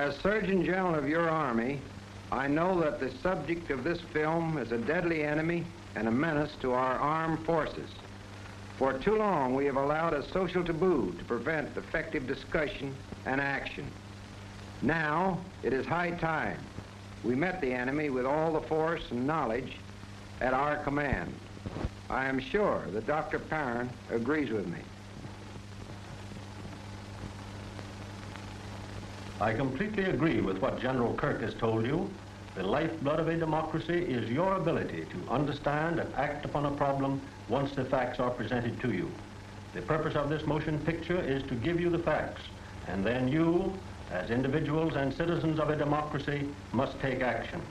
As Surgeon General of your Army, I know that the subject of this film is a deadly enemy and a menace to our armed forces. For too long, we have allowed a social taboo to prevent effective discussion and action. Now, it is high time we met the enemy with all the force and knowledge at our command. I am sure that Dr. Parent agrees with me. I completely agree with what General Kirk has told you. The lifeblood of a democracy is your ability to understand and act upon a problem once the facts are presented to you. The purpose of this motion picture is to give you the facts, and then you, as individuals and citizens of a democracy, must take action.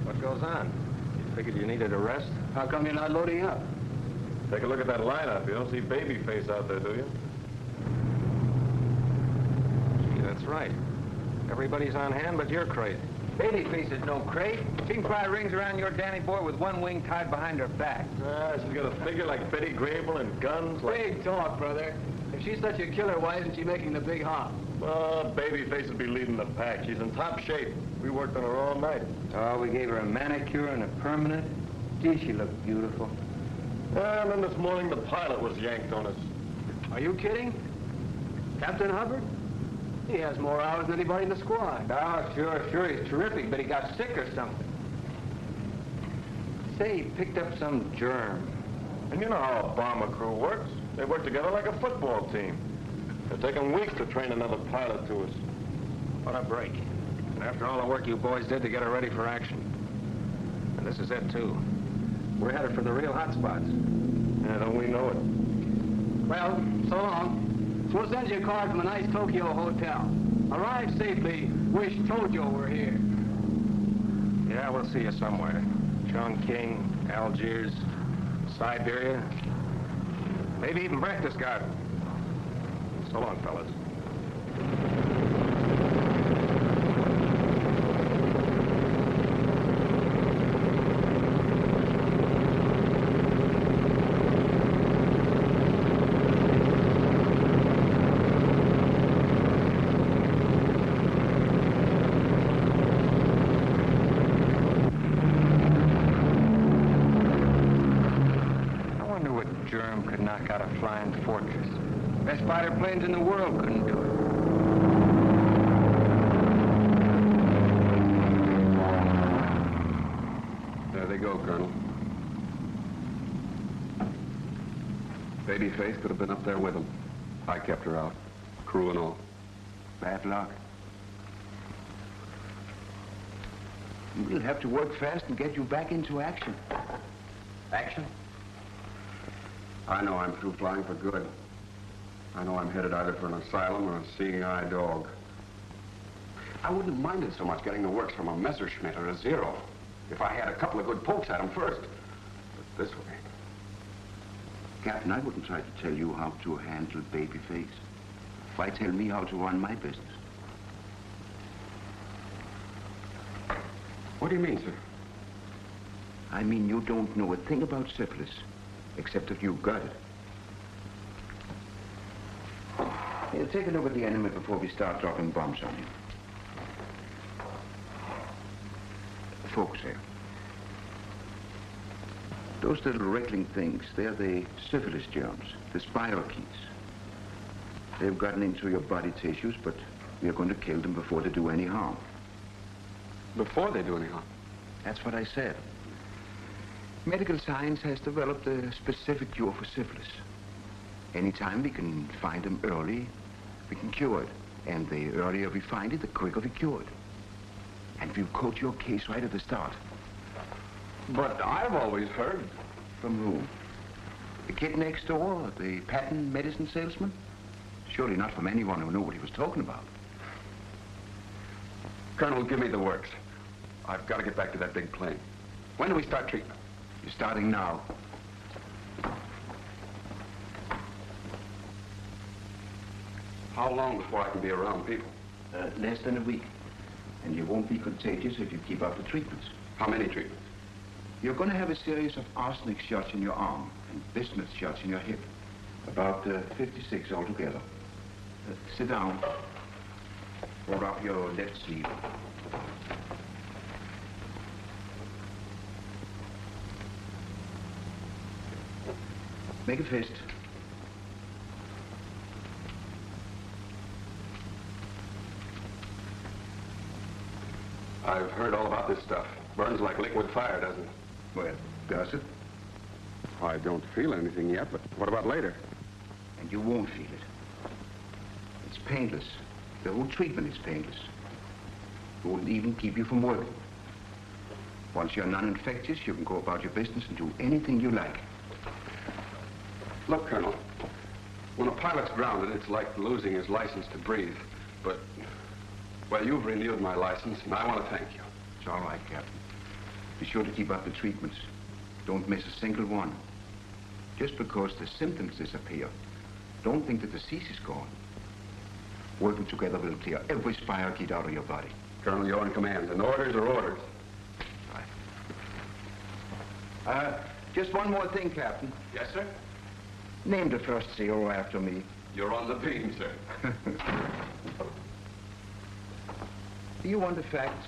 What goes on? You figured you needed a rest? How come you're not loading up? Take a look at that lineup. You don't see Babyface out there, do you? Gee, that's right. Everybody's on hand, but you're crazy. Babyface is no crate. She can fly rings around your Danny boy with one wing tied behind her back. She's got a figure like Betty Grable and guns like... Big talk, brother. If she's such a killer, why isn't she making the big hop? Well, Babyface would be leading the pack. She's in top shape. We worked on her all night. Oh, we gave her a manicure and a permanent. Gee, she looked beautiful. And then this morning, the pilot was yanked on us. Are you kidding? Captain Hubbard? He has more hours than anybody in the squad. Oh, sure, he's terrific, but he got sick or something. Say, he picked up some germ. And you know how a bomber crew works. They work together like a football team. It'll take them weeks to train another pilot to us. What a break. And after all the work you boys did to get her ready for action. And this is it, too. We're headed for the real hot spots. Yeah, don't we know it? Well, so long. So we'll send you a card from a nice Tokyo hotel. Arrive safely. Wish Tojo were here. Yeah, we'll see you somewhere. Chongqing, Algiers, Siberia. Maybe even Berchtesgaden. So long, fellas. Knock out a flying fortress. Best fighter planes in the world couldn't do it. There they go, Colonel. Babyface could have been up there with them. I kept her out, crew and all. Bad luck. We'll have to work fast and get you back into action. Action? I know I'm through flying for good. I know I'm headed either for an asylum or a seeing-eye dog. I wouldn't have minded so much getting the works from a Messerschmitt or a Zero if I had a couple of good pokes at him first. But this way... Captain, I wouldn't try to tell you how to handle Babyface. Why tell me how to run my business? What do you mean, sir? I mean you don't know a thing about syphilis. Except that you've got it. Here, take a look at the enemy before we start dropping bombs on you. Focus here. Those little wriggling things, they're the syphilis germs, the spirochetes. They've gotten into your body tissues, but we're going to kill them before they do any harm. Before they do any harm? That's what I said. Medical science has developed a specific cure for syphilis. Anytime we can find them early, we can cure it. And the earlier we find it, the quicker we cure it. And we'll coach your case right at the start. But I've always heard... From who? The kid next door, the patent medicine salesman? Surely not from anyone who knew what he was talking about. Colonel, give me the works. I've got to get back to that big plane. When do we start treatment? You're starting now. How long before I can be around people? Less than a week. And you won't be contagious if you keep up the treatments. How many treatments? You're going to have a series of arsenic shots in your arm and bismuth shots in your hip. About 56 altogether. Sit down. Roll up your left sleeve. Make a fist. I've heard all about this stuff. Burns like liquid fire, doesn't it? Well, does it? I don't feel anything yet, but what about later? And you won't feel it. It's painless. The whole treatment is painless. It won't even keep you from working. Once you're non-infectious, you can go about your business and do anything you like. Look, Colonel, when a pilot's grounded, it's like losing his license to breathe. But, well, you've renewed my license, and I want to thank you. It's all right, Captain. Be sure to keep up the treatments. Don't miss a single one. Just because the symptoms disappear, don't think the disease is gone. Working together will clear every spirochete out of your body. Colonel, you're in command, and orders are orders. Right. Just one more thing, Captain. Yes, sir? Name the first zero after me. You're on the beam, sir. Do you want the facts?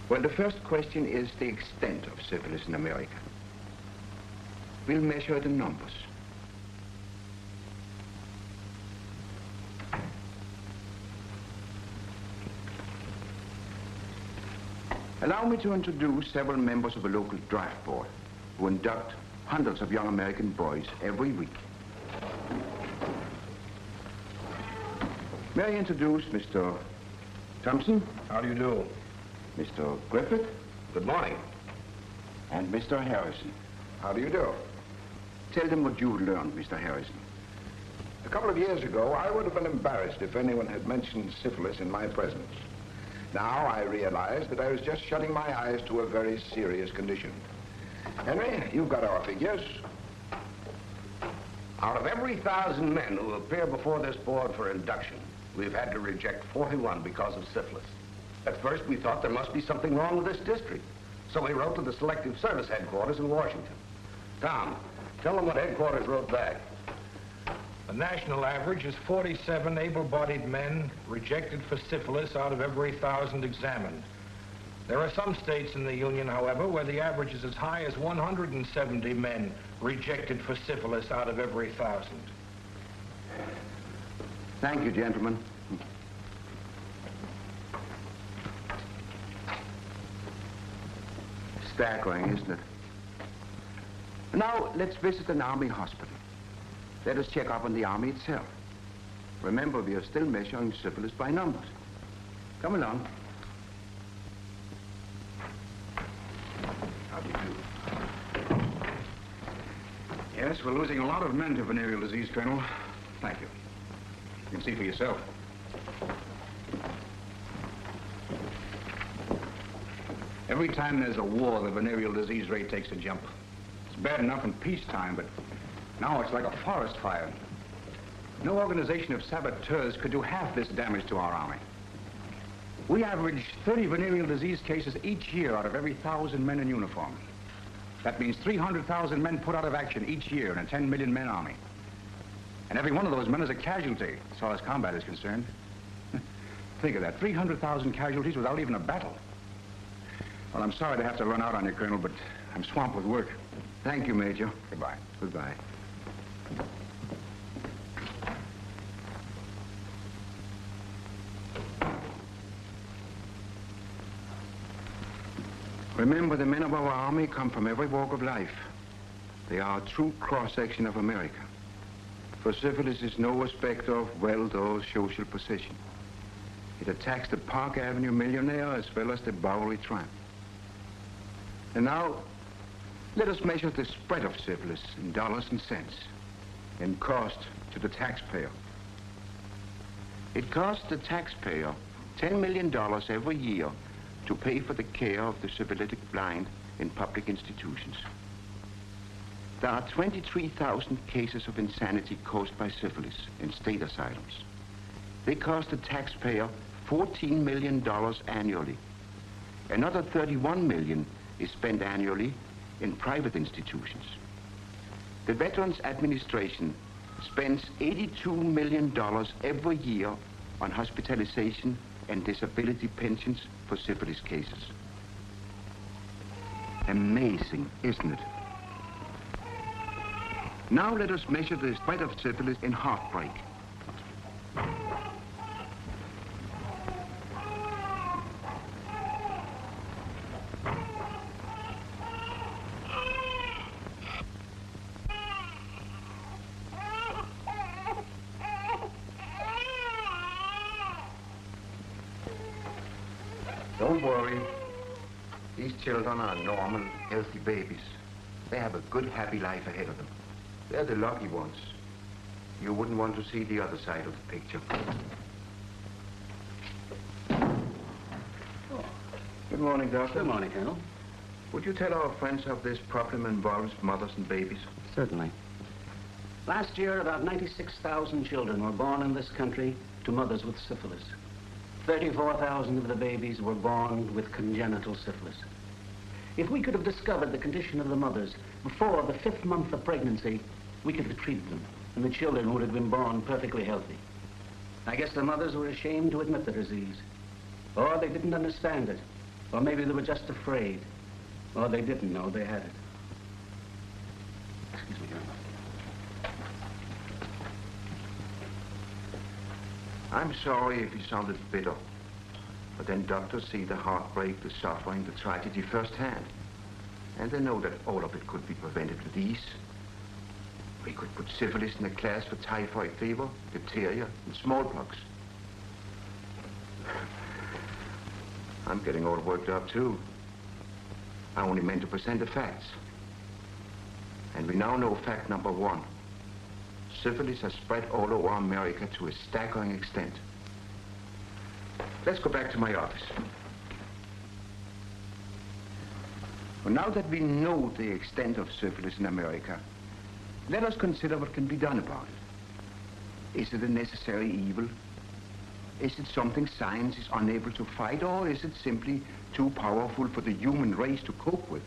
Well, the first question is the extent of syphilis in America. We'll measure the numbers. Allow me to introduce several members of the local draft board who induct hundreds of young American boys every week. May I introduce Mr. Thompson? How do you do? Mr. Griffith? Good morning. And Mr. Harrison. How do you do? Tell them what you've learned, Mr. Harrison. A couple of years ago, I would have been embarrassed if anyone had mentioned syphilis in my presence. Now I realize that I was just shutting my eyes to a very serious condition. Henry, you've got our figures. Out of every 1,000 men who appear before this board for induction, we've had to reject 41 because of syphilis. At first, we thought there must be something wrong with this district. So we wrote to the Selective Service headquarters in Washington. Tom, tell them what headquarters wrote back. The national average is 47 able-bodied men rejected for syphilis out of every 1,000 examined. There are some states in the Union, however, where the average is as high as 170 men rejected for syphilis out of every 1,000. Thank you, gentlemen. Staggering, isn't it? Now, let's visit an Army hospital. Let us check up on the Army itself. Remember, we are still measuring syphilis by numbers. Come along. How do you do? Yes, we're losing a lot of men to venereal disease, Colonel. Thank you. You can see for yourself. Every time there's a war, the venereal disease rate takes a jump. It's bad enough in peacetime, but now it's like a forest fire. No organization of saboteurs could do half this damage to our Army. We average 30 venereal disease cases each year out of every 1,000 men in uniform. That means 300,000 men put out of action each year in a 10 million men Army. And every one of those men is a casualty, as far as combat is concerned. Think of that, 300,000 casualties without even a battle. Well, I'm sorry to have to run out on you, Colonel, but I'm swamped with work. Thank you, Major. Goodbye. Goodbye. Remember, the men of our Army come from every walk of life. They are a true cross-section of America. For syphilis is no respecter of wealth or social position. It attacks the Park Avenue millionaire as well as the Bowery tramp. And now, let us measure the spread of syphilis in dollars and cents, in cost to the taxpayer. It costs the taxpayer $10 million every year to pay for the care of the syphilitic blind in public institutions. There are 23,000 cases of insanity caused by syphilis in state asylums. They cost the taxpayer $14 million annually. Another $31 million is spent annually in private institutions. The Veterans Administration spends $82 million every year on hospitalization and disability pensions for syphilis cases. Amazing, isn't it? Now let us measure the spread of syphilis in heartbreak. Don't worry. These children are normal, healthy babies. They have a good, happy life ahead of them. They're the lucky ones. You wouldn't want to see the other side of the picture. Good morning, Doctor. Good morning, Colonel. Would you tell our friends how this problem involves mothers and babies? Certainly. Last year, about 96,000 children were born in this country to mothers with syphilis. 34,000 of the babies were born with congenital syphilis. If we could have discovered the condition of the mothers before the 5th month of pregnancy, we could have treated them, and the children would have been born perfectly healthy. I guess the mothers were ashamed to admit the disease, or they didn't understand it, or maybe they were just afraid, or they didn't know they had it. Excuse me, Colonel. I'm sorry if you sounded bitter, but then doctors see the heartbreak, the suffering, the tragedy firsthand. And they know that all of it could be prevented with ease. We could put syphilis in a class for typhoid fever, diphtheria, and smallpox. I'm getting all worked up, too. I only meant to present the facts. And we now know fact number 1. Syphilis has spread all over America to a staggering extent. Let's go back to my office. Well, now that we know the extent of syphilis in America, let us consider what can be done about it. Is it a necessary evil? Is it something science is unable to fight, or is it simply too powerful for the human race to cope with?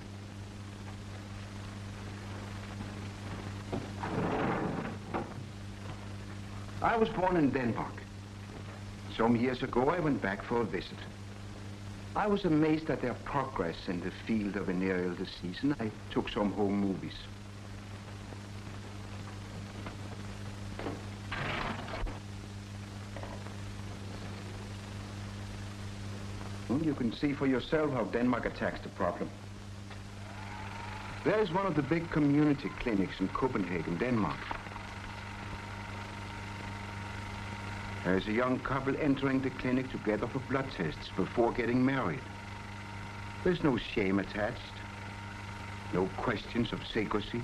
I was born in Denmark. Some years ago, I went back for a visit. I was amazed at their progress in the field of venereal disease, and I took some home movies. Well, you can see for yourself how Denmark attacks the problem. There is one of the big community clinics in Copenhagen, Denmark. There's a young couple entering the clinic together for blood tests before getting married. There's no shame attached, no questions of secrecy.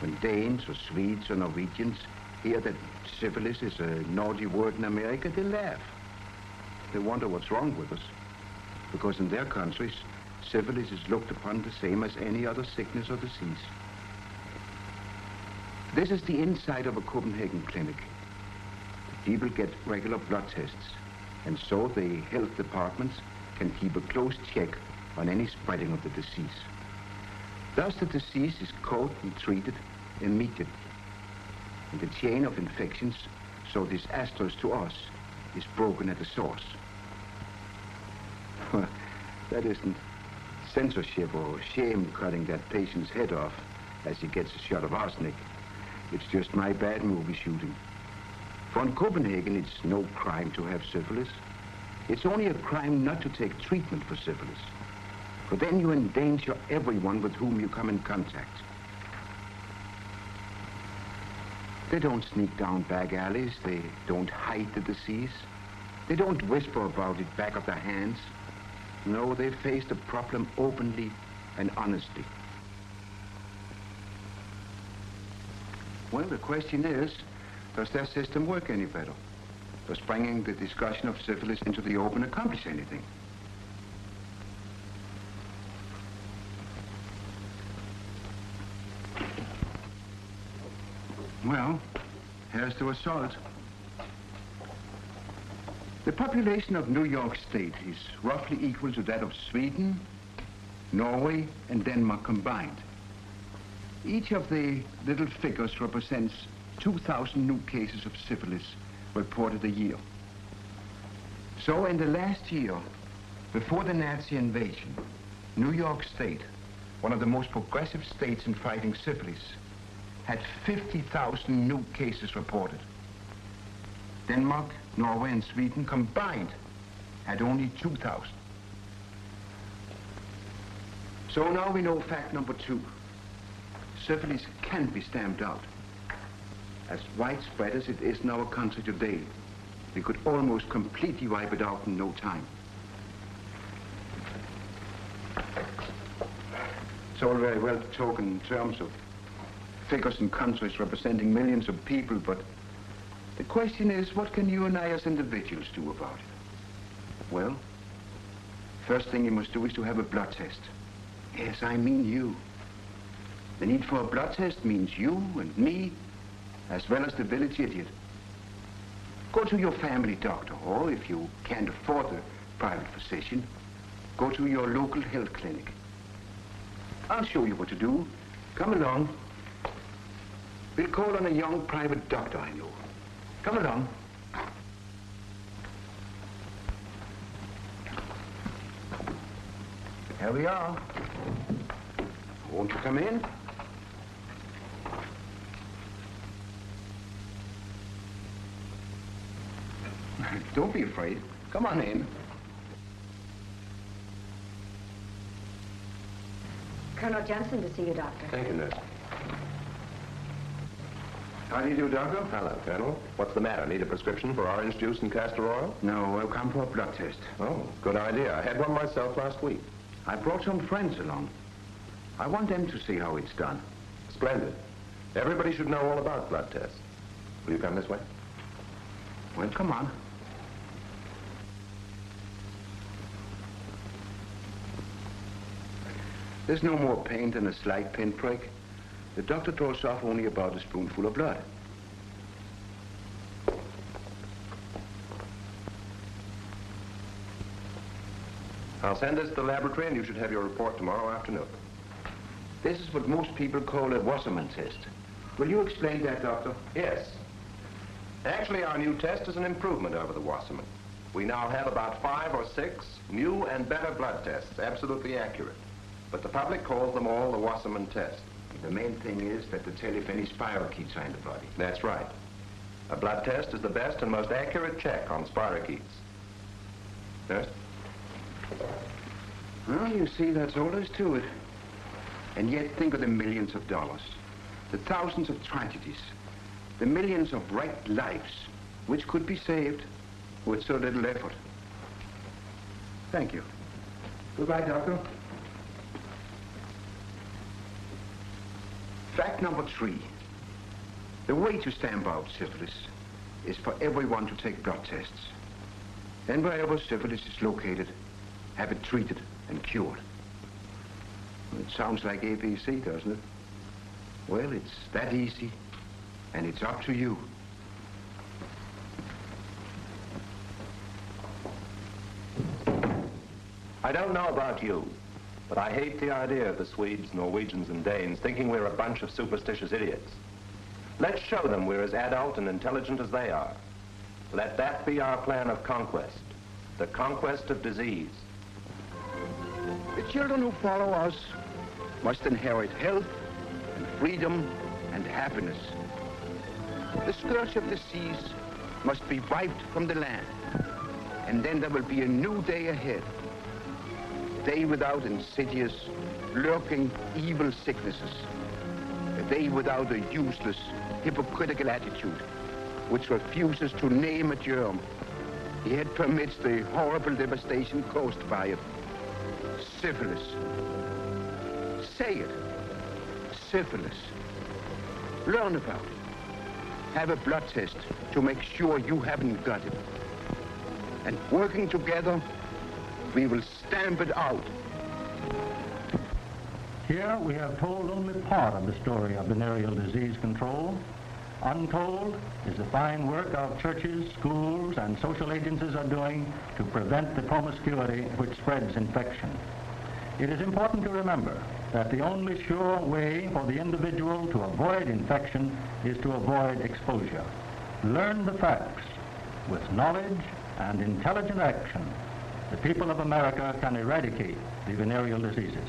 When Danes or Swedes or Norwegians hear that syphilis is a naughty word in America, they laugh. They wonder what's wrong with us, because in their countries, syphilis is looked upon the same as any other sickness or disease. This is the inside of a Copenhagen clinic. People get regular blood tests, and so the health departments can keep a close check on any spreading of the disease. Thus, the disease is caught and treated immediately. And the chain of infections, so disastrous to us, is broken at the source. That isn't censorship or shame cutting that patient's head off as he gets a shot of arsenic. It's just my bad movie shooting. For in Copenhagen, it's no crime to have syphilis. It's only a crime not to take treatment for syphilis. For then you endanger everyone with whom you come in contact. They don't sneak down back alleys. They don't hide the disease. They don't whisper about it back of their hands. No, they face the problem openly and honestly. Well, the question is, does their system work any better? Does bringing the discussion of syphilis into the open accomplish anything? Well, here's the result. The population of New York State is roughly equal to that of Sweden, Norway, and Denmark combined. Each of the little figures represents 2,000 new cases of syphilis reported a year. So in the last year, before the Nazi invasion, New York State, one of the most progressive states in fighting syphilis, had 50,000 new cases reported. Denmark, Norway, and Sweden combined had only 2,000. So now we know fact number 2. Syphilis can be stamped out. As widespread as it is in our country today, we could almost completely wipe it out in no time. It's all very well to talk in terms of figures and countries representing millions of people, but the question is, what can you and I as individuals do about it? Well, first thing you must do is to have a blood test. Yes, I mean you. The need for a blood test means you and me, as well as the village idiot. Go to your family doctor, or if you can't afford a private physician, go to your local health clinic. I'll show you what to do. Come along. We'll call on a young private doctor I know. Come along. Here we are. Won't you come in? Don't be afraid. Come on in. Colonel Jensen to see you, Doctor. Thank you, nurse. How do you do, Doctor? Hello, Colonel. What's the matter? Need a prescription for orange juice and castor oil? No, I've come for a blood test. Oh, good idea. I had one myself last week. I brought some friends along. I want them to see how it's done. Splendid. Everybody should know all about blood tests. Will you come this way? Well, come on. There's no more pain than a slight pinprick. The doctor draws off only about a spoonful of blood. I'll send this to the laboratory and you should have your report tomorrow afternoon. This is what most people call a Wassermann test. Will you explain that, Doctor? Yes. Actually, our new test is an improvement over the Wassermann. We now have about 5 or 6 new and better blood tests, absolutely accurate. But the public calls them all the Wassermann test. The main thing is that they tell if any spirochetes are in the body. That's right. A blood test is the best and most accurate check on spirochetes. Nurse? Well, you see, that's all there is to it. And yet, think of the millions of dollars, the thousands of tragedies, the millions of wrecked lives, which could be saved with so little effort. Thank you. Goodbye, Doctor. Fact number 3. The way to stamp out syphilis is for everyone to take blood tests. And wherever syphilis is located, have it treated and cured. It sounds like ABC, doesn't it? Well, it's that easy, and it's up to you. I don't know about you, but I hate the idea of the Swedes, Norwegians, and Danes thinking we're a bunch of superstitious idiots. Let's show them we're as adult and intelligent as they are. Let that be our plan of conquest, the conquest of disease. The children who follow us must inherit health and freedom and happiness. The scourge of disease must be wiped from the land, and then there will be a new day ahead. A day without insidious, lurking, evil sicknesses. A day without a useless, hypocritical attitude, which refuses to name a germ, yet permits the horrible devastation caused by it. Syphilis. Say it. Syphilis. Learn about it. Have a blood test to make sure you haven't got it. And working together, we will stamp it out. Here we have told only part of the story of venereal disease control. Untold is the fine work our churches, schools, and social agencies are doing to prevent the promiscuity which spreads infection. It is important to remember that the only sure way for the individual to avoid infection is to avoid exposure. Learn the facts. With knowledge and intelligent action, the people of America can eradicate the venereal diseases.